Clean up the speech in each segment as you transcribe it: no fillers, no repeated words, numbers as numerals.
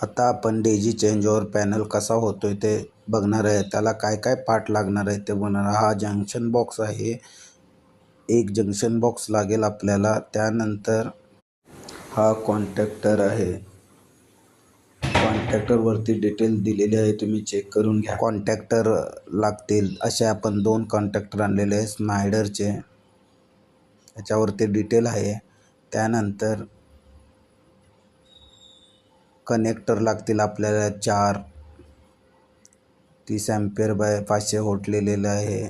आता आपण DG changeover panel कसा होतोय ते बघणार आहे. त्याला काय काय पार्ट लागणार आहे ते बघणार. हा जंक्शन बॉक्स आहे, एक जंक्शन बॉक्स लागेल आपल्याला. त्यानंतर हा कॉन्टॅक्टर आहे. कॉन्टॅक्टरवरती डिटेल दिलेली आहे, तुम्ही चेक करून घ्या. कॉन्टॅक्टर लागतील असे आपण 2 कॉन्टॅक्टर आणलेले आहे स्नायडरचे, त्याच्यावरती डिटेल आहे. त्यानंतर कनेक्टर लागतील आपल्याला 4, 30 अँपिअर बाय 500 व्होल्ट लिहिलेलं आहे.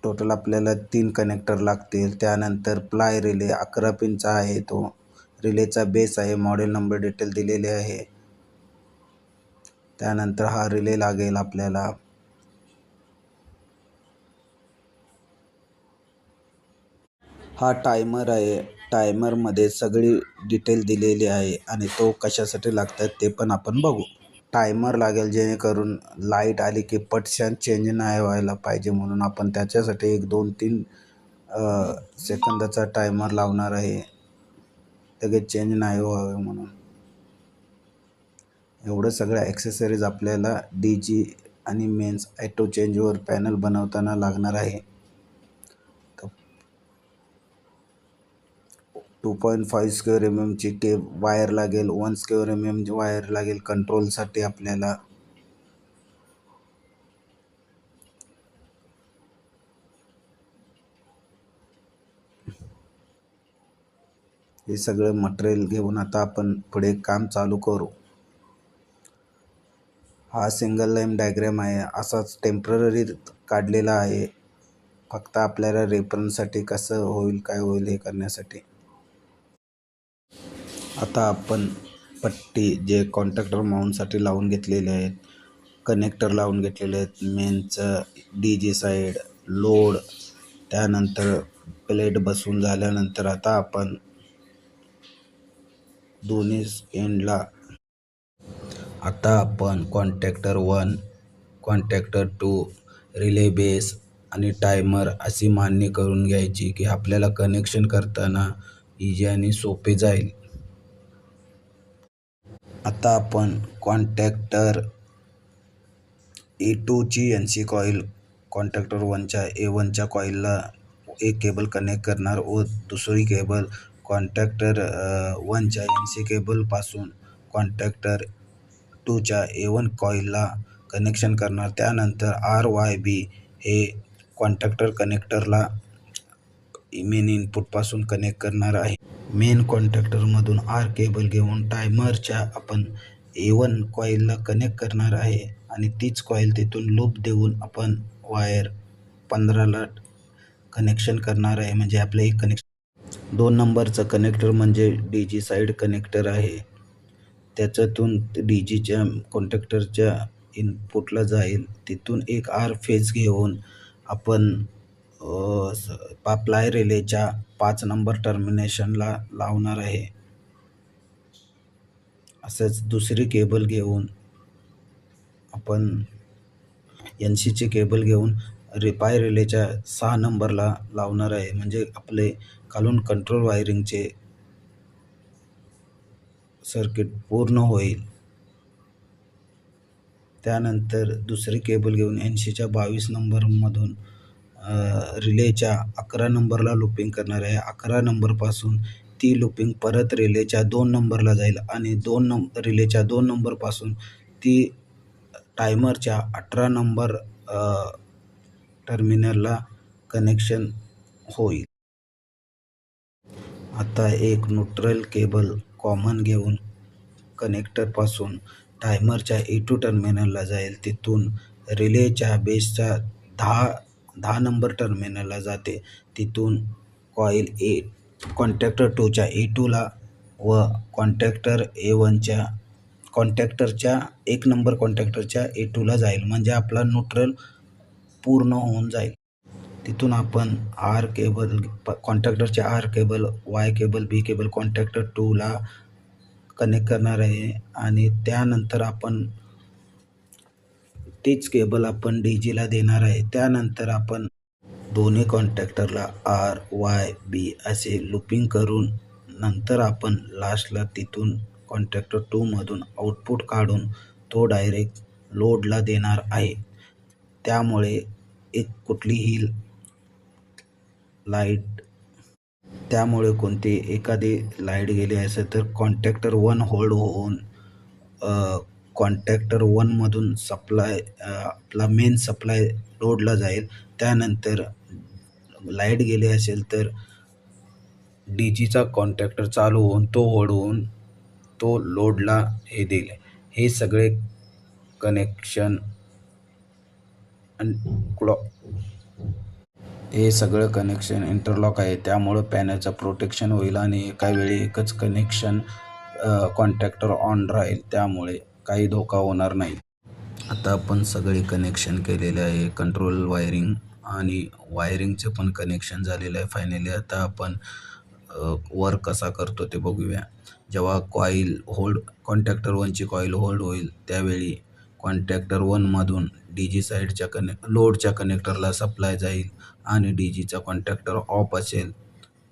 टोटल आपल्याला 3 कनेक्टर लागतील. त्यानंतर प्लाय रिले 11 पिनचा आहे, तो रिलेचा बेस आहे, मॉडेल नंबर डिटेल दिलेले आहे. त्यानंतर हा रिले लागेल आपल्याला. हा टायमर आहे, टायमरमध्ये सगळी डिटेल दिलेली आहे आणि तो कशासाठी लागतात ते पण आपण बघू. टायमर लागेल जेणेकरून लाईट आली की पटकन चेंज नाही व्हायला पाहिजे, म्हणून आपण त्याच्यासाठी एक 2-3 सेकंदाचा टायमर लावणार आहे, लगेच चेंज नाही व्हावे म्हणून. एवढं सगळं ॲक्सेसरीज आपल्याला DG आणि मेन्स ऑटो चेंजओव्हर पॅनल बनवताना लागणार आहे. 2.5 स्क्वेअर mm वायर लागेल, 1 स्क्वेअर mm वायर लागेल कंट्रोलसाठी आपल्याला. हे सगळं मटेरियल घेऊन आता आपण पुढे काम चालू करू. हा सिंगल लाईन डायग्राम आहे, असाच टेम्पररी काढलेला आहे, फक्त आपल्याला रेफरन्ससाठी कसं होईल काय होईल हे करण्यासाठी. आता आपण पट्टी जे कॉन्टॅक्टर माऊंटसाठी लावून घेतलेले आहेत, कनेक्टर लावून घेतलेले आहेत, मेनचं DG साईड, लोड, त्यानंतर प्लेट बसून झाल्यानंतर आता आपण दोन्ही एंडला आता आपण कॉन्टॅक्टर 1, कॉन्टॅक्टर 2, रिले बेस आणि टायमर अशी मांडणी करून घ्यायची की आपल्याला कनेक्शन करताना इजी आणि सोपे जाईल. आता आपण कॉन्टॅक्टर A2ची NC कॉईल कॉन्टॅक्टर 1च्या A1च्या कॉईलला एक केबल कनेक्ट करणार व दुसरी केबल कॉन्टॅक्टर 1च्या NC केबलपासून कॉन्टॅक्टर 2च्या A1 कॉईलला कनेक्शन करणार. त्यानंतर RYB हे कॉन्टॅक्टर कनेक्टरला मेन इनपुटपासून कनेक्ट करणार आहे. मेन कॉन्टॅक्टरमधून R केबल घेऊन टायमरच्या आपण A1 कॉईलला कनेक्ट करणार आहे आणि तीच कॉईल तिथून लूप देऊन आपण वायर 15ला कनेक्शन करणार आहे. म्हणजे आपलं एक कनेक्शन 2 नंबरचं कनेक्टर म्हणजे DG साईड कनेक्टर आहे, त्याच्यातून DGच्या कॉन्टॅक्टरच्या इनपुटला जाईल. तिथून एक R फेज घेऊन आपण प्लाय रिलेच्या 5 नंबर टर्मिनेशनला लावणार आहे. असंच दुसरी केबल घेऊन आपण NCची केबल घेऊन पाय रिलेच्या 6 नंबरला लावणार आहे. म्हणजे आपले खालून कंट्रोल वायरिंगचे सर्किट पूर्ण होईल. त्यानंतर दुसरी केबल घेऊन NCच्या 22 नंबरमधून रिलेच्या 11 नंबरला लूपिंग करणार आहे. 11 नंबरपासून ती लूपिंग परत रिलेच्या 2 नंबरला जाईल आणि रिलेच्या 2 नंबरपासून ती टायमरच्या 18 नंबर टर्मिनलला कनेक्शन होईल. आता एक न्यूट्रल केबल कॉमन घेऊन कनेक्टरपासून टायमरच्या A2 टर्मिनलला जाईल, तिथून रिलेच्या बेसच्या 10 नंबर टर्मिनलला जाते, तिथून कॉन्टॅक्टर 2च्या A2ला व कॉन्टॅक्टरच्या 1 नंबर कॉन्टॅक्टरच्या A2ला जाईल. म्हणजे आपला न्यूट्रल पूर्ण होऊन जाईल. तिथून आपण R केबल कॉन्टॅक्टरचे R cable, Y cable, B cable contactor 2ला कनेक्ट करणार आहे आणि त्यानंतर आपण तीच केबल आपण DGला देणार आहे. त्यानंतर आपण दोन्ही कॉन्टॅक्टरला RYB असे लूपिंग करून नंतर आपण लास्टला तिथून कॉन्टॅक्टर 2 मधून आउटपुट काढून तो डायरेक्ट लोडला देणार आहे. त्यामुळे कोणती एखादी लाईट गेली असेल तर कॉन्टॅक्टर 1 होल्ड होऊन कॉन्टॅक्टर 1 मधून आपला मेन सप्लाय लोडला जाईल. त्यानंतर लाईट गेली असेल तर DGचा कॉन्टॅक्टर चालू होऊन तो होल्ड होऊन तो लोडला देईल. हे सगळे कनेक्शन इंटरलॉक आहे. त्यामुळं पॅनलचं प्रोटेक्शन होईल आणि एका वेळी एकच कनेक्शन कॉन्टॅक्टर ऑन राहील. त्यामुळे काही धोका होणार नाही. आता आपण सगळे कनेक्शन केलेले आहे. कंट्रोल वायरिंग आणि वायरिंगचे पण कनेक्शन झालेलं आहे फायनली. आता आपण वर्क कसा करतो ते बघूया. जेव्हा कॉन्टॅक्टर 1ची कॉईल होल्ड होईल त्यावेळी कॉन्टॅक्टर 1 मधून DG साईडच्या लोडच्या कनेक्टरला सप्लाय जाईल आणि DGचा कॉन्टॅक्टर ऑफ असेल.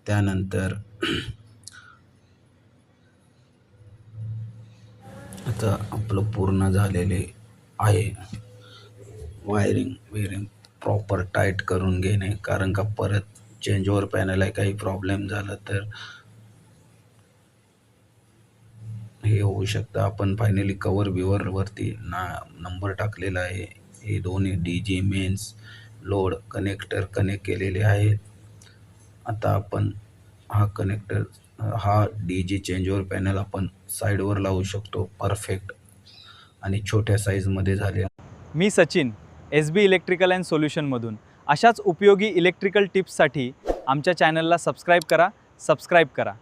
त्यानंतर आता आपलं पूर्ण झालेले आहे. वायरिंग प्रॉपर टाईट करून घेणे, कारण का परत चेंज ओव्हर पॅनलला काही प्रॉब्लेम झाला तर हे होऊ शकतं. आपण फायनली कवर वरती नंबर टाकलेला आहे. हे दोन्ही DG mains load connector connect केलेले आहेत. आता आपण हा DG चेंज ओव्हर पॅनल आपण साईडवर लावू शकतो परफेक्ट आणि छोट्या साईजमध्ये झाले. मी सचिन, SB इलेक्ट्रिकल अँड सोल्युशनमधून. अशाच उपयोगी इलेक्ट्रिकल टिप्ससाठी आमच्या चॅनलला सबस्क्राईब करा.